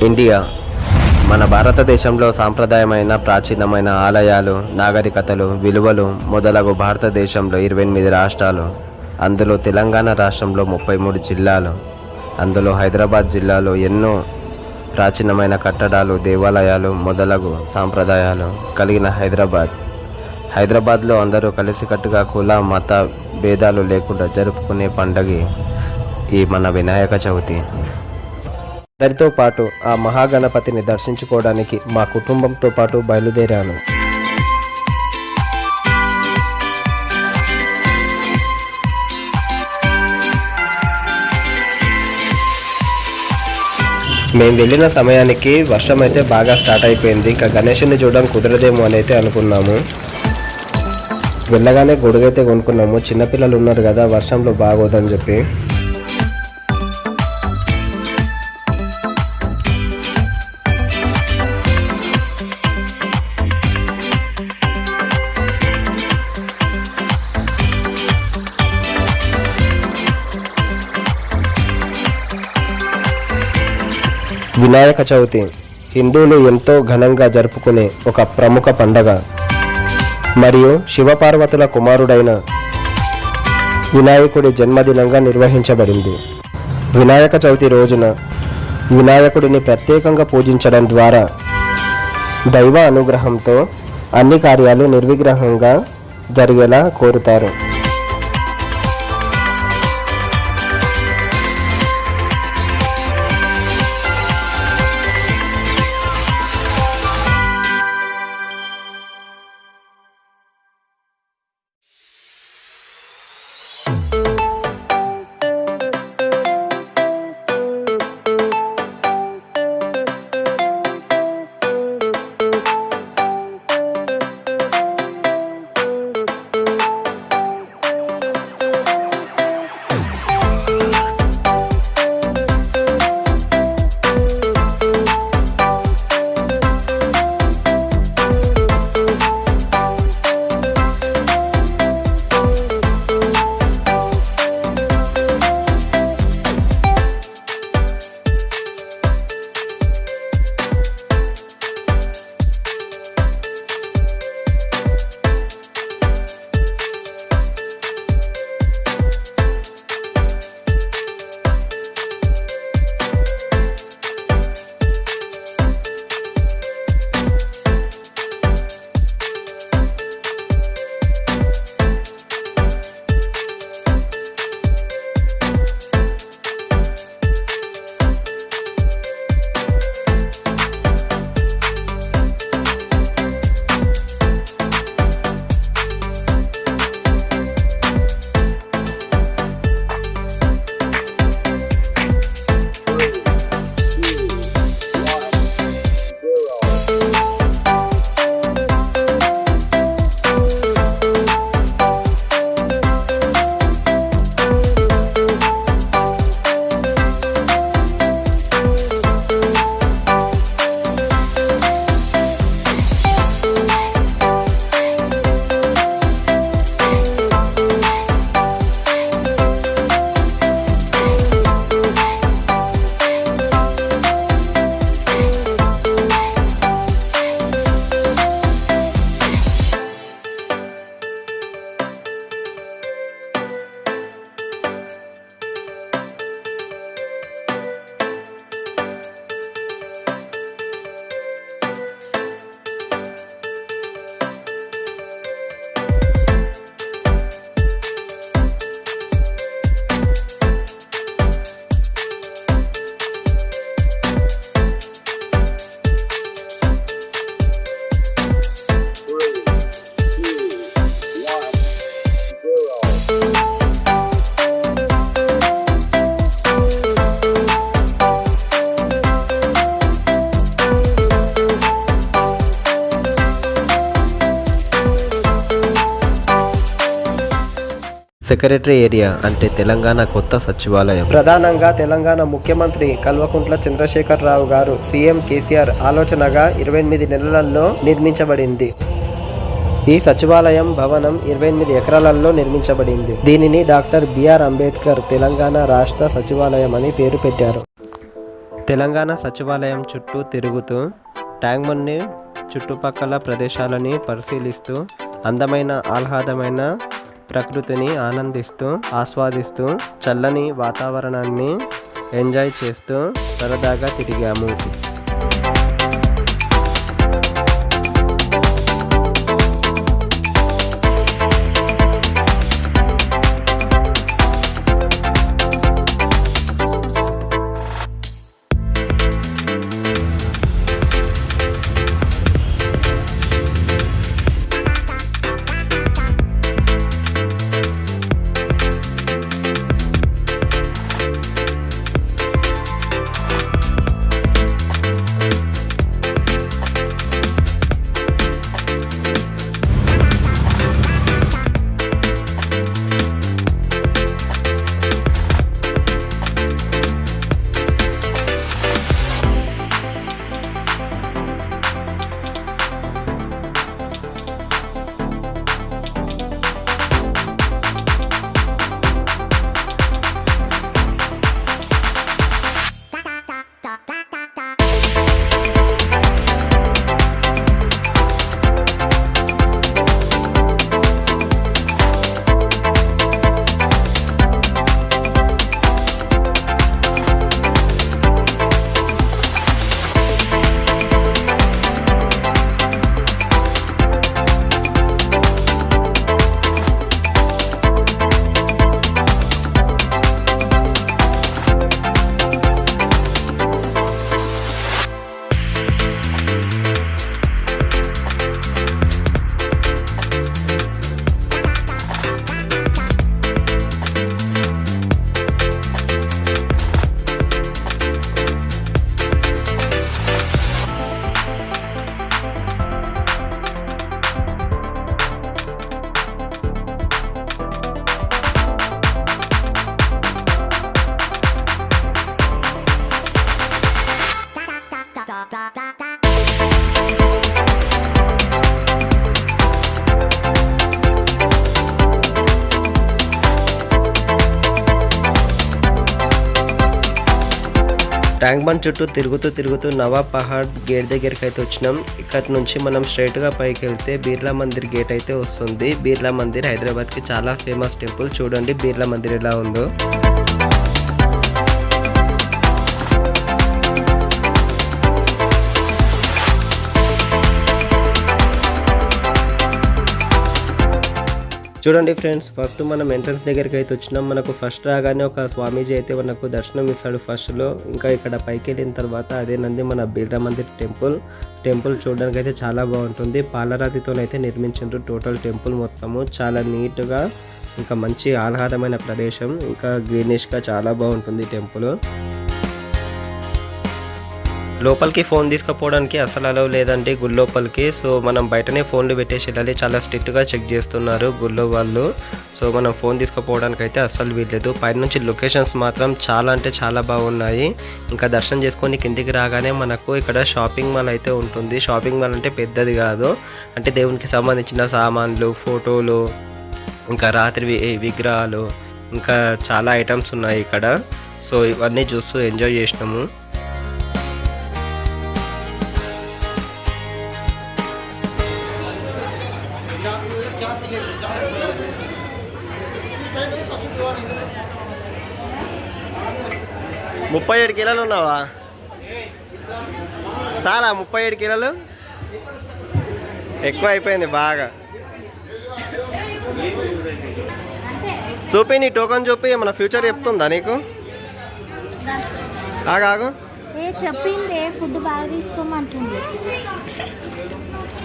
India మన భారతదేశంలో సాంప్రదాయమైన ప్రాచీనమైన ఆలయాలు, నాగరికతలు, విలువలు మొదలగు భారతదేశంలో 28 రాష్ట్రాలు, అందులో తెలంగాణ రాష్ట్రంలో 33 జిల్లాలు, అందులో హైదరాబాద్ జిల్లాలో ఎన్నో ప్రాచీనమైన కట్టడాలు, దేవాలయాలు మొదలగు సాంప్రదాయాలు కలిగిన హైదరాబాద్లో అందరూ కలిసికట్టుగా కుల మత భేదాలు లేకుండా జరుపుకునే పండగ ఈ మన వినాయక చవితి. అందరితో పాటు ఆ మహాగణపతిని దర్శించుకోవడానికి మా కుటుంబంతో పాటు బయలుదేరాను. మేము వెళ్ళిన సమయానికి వర్షం అయితే బాగా స్టార్ట్ అయిపోయింది. ఇంకా గణేషుని చూడడం కుదరదేమో అని అయితే అనుకున్నాము. వెళ్ళగానే గొడుగైతే కొనుక్కున్నాము. చిన్నపిల్లలు ఉన్నారు కదా, వర్షంలో బాగోదని చెప్పి. వినాయక చవితి హిందువులు ఎంతో ఘనంగా జరుపుకునే ఒక ప్రముఖ పండగ మరియు శివపార్వతుల కుమారుడైన వినాయకుడి జన్మదినంగా నిర్వహించబడింది. వినాయక చవితి రోజున వినాయకుడిని ప్రత్యేకంగా పూజించడం ద్వారా దైవ అనుగ్రహంతో అన్ని కార్యాలు నిర్విఘ్నంగా జరిగేలా కోరుతారు. సెక్రటరీ ఏరియా అంటే తెలంగాణ కొత్త సచివాలయం. ప్రధానంగా తెలంగాణ ముఖ్యమంత్రి కల్వకుంట్ల చంద్రశేఖరరావు గారు సీఎం కేసీఆర్ ఆలోచనగా 28 నెలలలో నిర్మించబడింది. ఈ సచివాలయం భవనం 28 ఎకరాలలో నిర్మించబడింది. దీనిని డాక్టర్ బిఆర్ అంబేద్కర్ తెలంగాణ రాష్ట్ర సచివాలయం అని పేరు పెట్టారు. తెలంగాణ సచివాలయం చుట్టూ తిరుగుతూ ట్యాంక్ బండ్ని చుట్టుపక్కల ప్రదేశాలని పరిశీలిస్తూ అందమైన ఆహ్లాదమైన ప్రకృతిని ఆస్వాదిస్తూ చల్లని వాతావరణాన్ని ఎంజాయ్ చేస్తూ సరదాగా తిరిగాము. ట్యాంక్ బండ్ చుట్టూ తిరుగుతూ నవాబ్ పహాడ్ గేట్ దగ్గరికి అయితే వచ్చినాం. ఇక్కడ నుంచి మనం స్ట్రైట్గా పైకి వెళ్తే బిర్లా మందిర్ గేట్ అయితే వస్తుంది. బిర్లా మందిర్ హైదరాబాద్కి చాలా ఫేమస్ టెంపుల్. చూడండి బిర్లా మందిర్ ఎలా ఉందో. చూడండి ఫ్రెండ్స్, ఫస్ట్ మనం ఎంట్రన్స్ దగ్గరికి అయితే వచ్చినాం. మనకు ఫస్ట్ రాగానే ఒక స్వామీజీ అయితే మనకు దర్శనం ఇస్తాడు ఫస్ట్లో. ఇంకా ఇక్కడ పైకి వెళ్ళిన తర్వాత అదేనండి మన బిర్లా మందిర్ టెంపుల్ చూడడానికి అయితే చాలా బాగుంటుంది. పాలరాతితోనైతే నిర్మించారు టోటల్ టెంపుల్ మొత్తము. చాలా నీట్గా ఇంకా మంచి ఆహ్లాదమైన ప్రదేశం, ఇంకా గ్రీనిష్గా చాలా బాగుంటుంది టెంపుల్. లోపలికి ఫోన్ తీసుకుపోవడానికి అసలు అలవ్ లేదండి గుళ్ళోపలికి. సో మనం బయటనే ఫోన్లు పెట్టేసి వెళ్ళాలి. చాలా స్ట్రిక్ట్గా చెక్ చేస్తున్నారు గుళ్ళో వాళ్ళు. సో మనం ఫోన్ తీసుకుపోవడానికి అయితే అస్సలు వీల్లేదు. పైనుంచి లొకేషన్స్ మాత్రం చాలా అంటే చాలా బాగున్నాయి. ఇంకా దర్శనం చేసుకొని కిందికి రాగానే మనకు ఇక్కడ షాపింగ్ మాల్ అయితే ఉంటుంది. షాపింగ్ మాల్ అంటే పెద్దది కాదు, అంటే దేవునికి సంబంధించిన సామాన్లు, ఫోటోలు, ఇంకా రాత్రి విగ్రహాలు, ఇంకా చాలా ఐటమ్స్ ఉన్నాయి ఇక్కడ. సో ఇవన్నీ చూస్తూ ఎంజాయ్ చేసినాము. ముప్పై 37 కిలోలు ఉన్నావా? చాలా 37 కిలోలు ఎక్కువ అయిపోయింది బాగా. చూపి నీ టోకన్ చూపి. మన ఫ్యూచర్ చెప్తుందా నీకు? ఆగాగు చెప్పింది ఫుడ్ బాగా తీసుకోమంటుంది.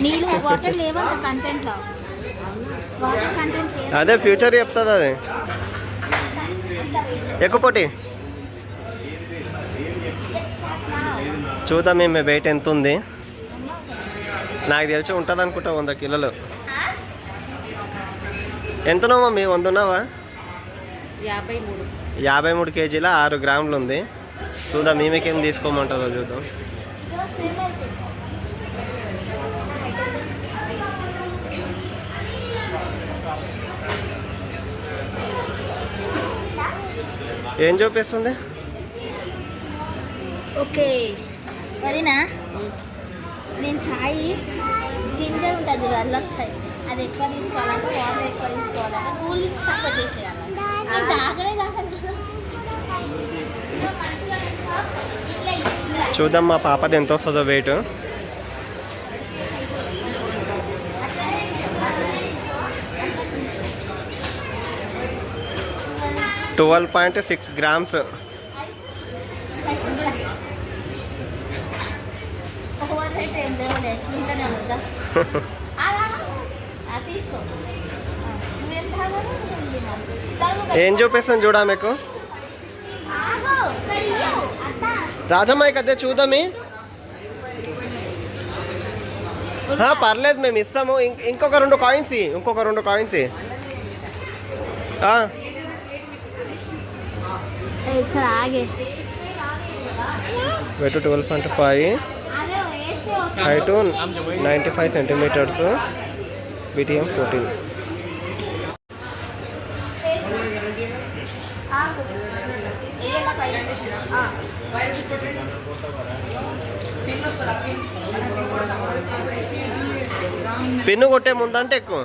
నీళ్ళు వాటర్ లేవంట కంటెంట్లో. అదే ఫ్యూచర్ చెప్తుంది. అది ఎక్కుపోటి చూద్దాం. మేము వెయిట్ ఎంత ఉంది నాకు తెలిసి ఉంటుంది అనుకుంటా 100 కిలోలు. ఎంతనో మమ్మీ? 100 ఉన్నావా? 53 కేజీల 6 గ్రాములు ఉంది. చూద్దాం మేమేకేం తీసుకోమంటారో చూద్దాం. ఏం చూపిస్తుంది? ఓకే వదినా నేను చాయ్ జింజర్ ఉంటుంది చూడు అల్లం చాయ్ అది ఎక్కువ తీసుకోవాలంటే వాటర్ ఎక్కువ తీసుకోవాలంటే కూల్ డ్రింక్స్ తక్కువ చేసేయాలి నేను తాగనే తాగను కదా. ఇట్లా చూద్దాం మా పాపది ఎంత వస్తుందో వెయిట్. 12.6 grams. ఏం చూపిస్తాను చూడా మీకు రాజమ్మాయి కదే చూద్దామి. పర్లేదు మేము ఇస్తాము. ఇంకొక 2 coins weight 12.5, height 95 centimeters, BTM 14. Pin కొట్టే ముందంటే ఎక్కువ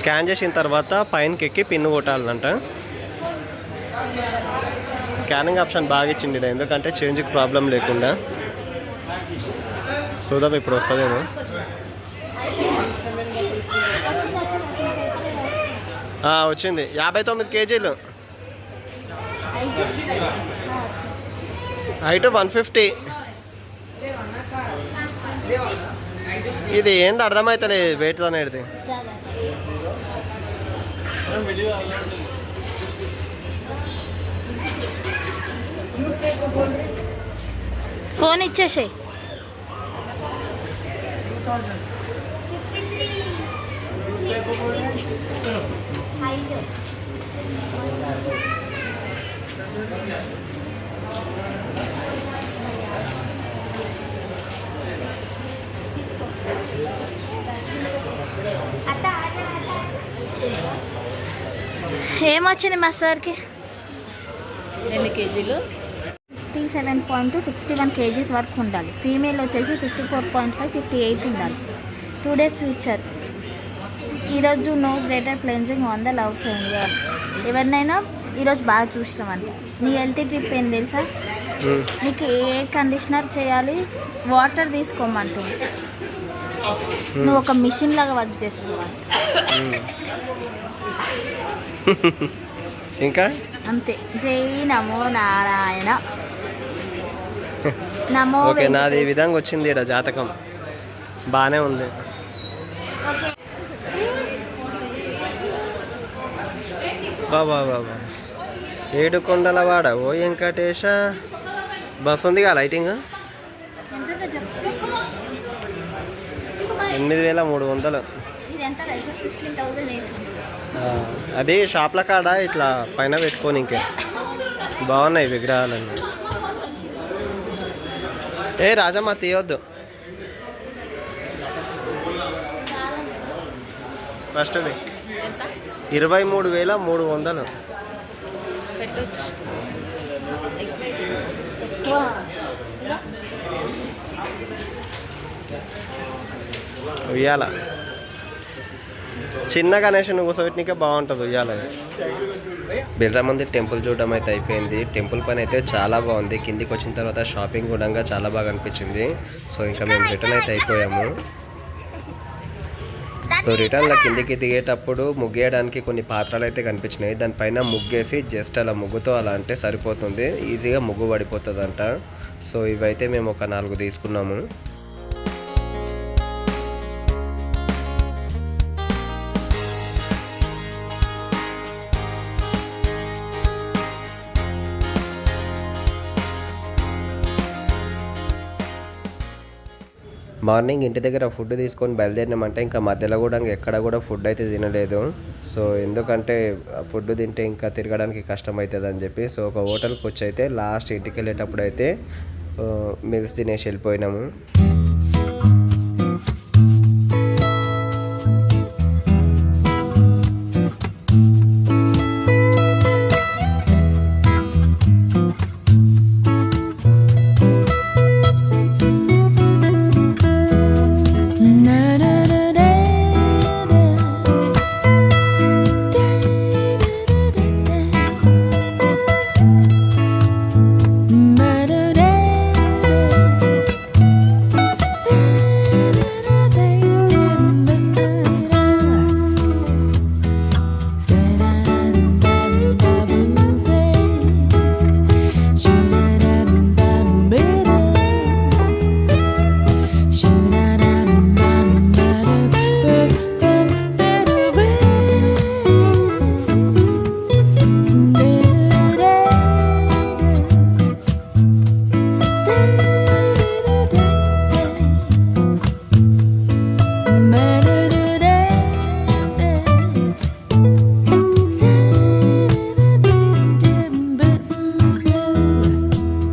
స్కాన్ చేసిన తర్వాత పైనకి ఎక్కి పిన్ను కొట్టాలంట. స్కానింగ్ ఆప్షన్ బాగా ఇచ్చింది ఇది, ఎందుకంటే చేంజ్కి ప్రాబ్లం లేకుండా. చూద్దాం ఇప్పుడు వస్తుందేమో. వచ్చింది 59 kgs, హైట్ 150. ఇది ఏంది అర్థమవుతుంది వెయిట్ అనేది. ఫోన్ ఇచ్చేసేయ్. ఏమొచ్చింది మా సార్కి? ఎన్ని కేజీలు? 57.61 kgs వరకు ఉండాలి. ఫీమేల్ వచ్చేసి 54.5, 58 ఉండాలి. టుడే ఫ్యూచర్ ఈరోజు no greater cleansing on the love sign. ఎవరినైనా ఈరోజు బాగా చూసినామంట. నీ హెల్తీ ట్రిప్ ఏం తెలుసా? నీకు ఏ కండిషనర్ చేయాలి, వాటర్ తీసుకోమంటుంది. నువ్వు ఒక మిషన్ లాగా వర్క్ చేస్తున్నావు ఇంకా అంతే. జై నమో నారాయణ. నమో. ఓకే, నాది ఈ విధంగా వచ్చింది. ఇక్కడ జాతకం బాగానే ఉంది. బాబా 7 కొండలవాడ ఓ వెంకటేశ. బస్ ఉందిగా లైటింగ్. 8,300. అది షాప్ల కాడ ఇట్లా పైన పెట్టుకొని ఇంకే బాగున్నాయి విగ్రహాలన్నీ. ఏ రాజమ్మ తీయొద్దు. ఫస్ట్ది 23,300. ఉయ్యాల చిన్న గణేషుని కూర్చోబెట్టినకే బాగుంటుంది ఉయ్యాల. బిర్రామందిర్ టెంపుల్ చూడడం అయితే అయిపోయింది. టెంపుల్ పని అయితే చాలా బాగుంది. కిందికి వచ్చిన తర్వాత షాపింగ్ కూడా చాలా బాగా అనిపించింది. సో ఇంకా మేము రిటర్న్ అయితే అయిపోయాము. సో రిటర్న్లో కిందికి దిగేటప్పుడు ముగ్గేయడానికి కొన్ని పాత్రలు అయితే కనిపించినాయి. దానిపైన ముగ్గేసి జస్ట్ అలా ముగ్గుతో అలా అంటే సరిపోతుంది, ఈజీగా ముగ్గు పడిపోతుంది అంట. సో ఇవైతే మేము ఒక 4 తీసుకున్నాము. మార్నింగ్ ఇంటి దగ్గర ఫుడ్ తీసుకొని బయలుదేరినామంటే ఇంకా మధ్యలో కూడా ఎక్కడ కూడా ఫుడ్ అయితే తినలేదు. సో ఎందుకంటే ఫుడ్ తింటే ఇంకా తిరగడానికి కష్టం అవుతుంది అని చెప్పి సో ఒక హోటల్కి వచ్చి అయితే లాస్ట్ ఇంటికి వెళ్ళేటప్పుడు అయితే మీల్స్ తినేసి వెళ్ళిపోయినాము.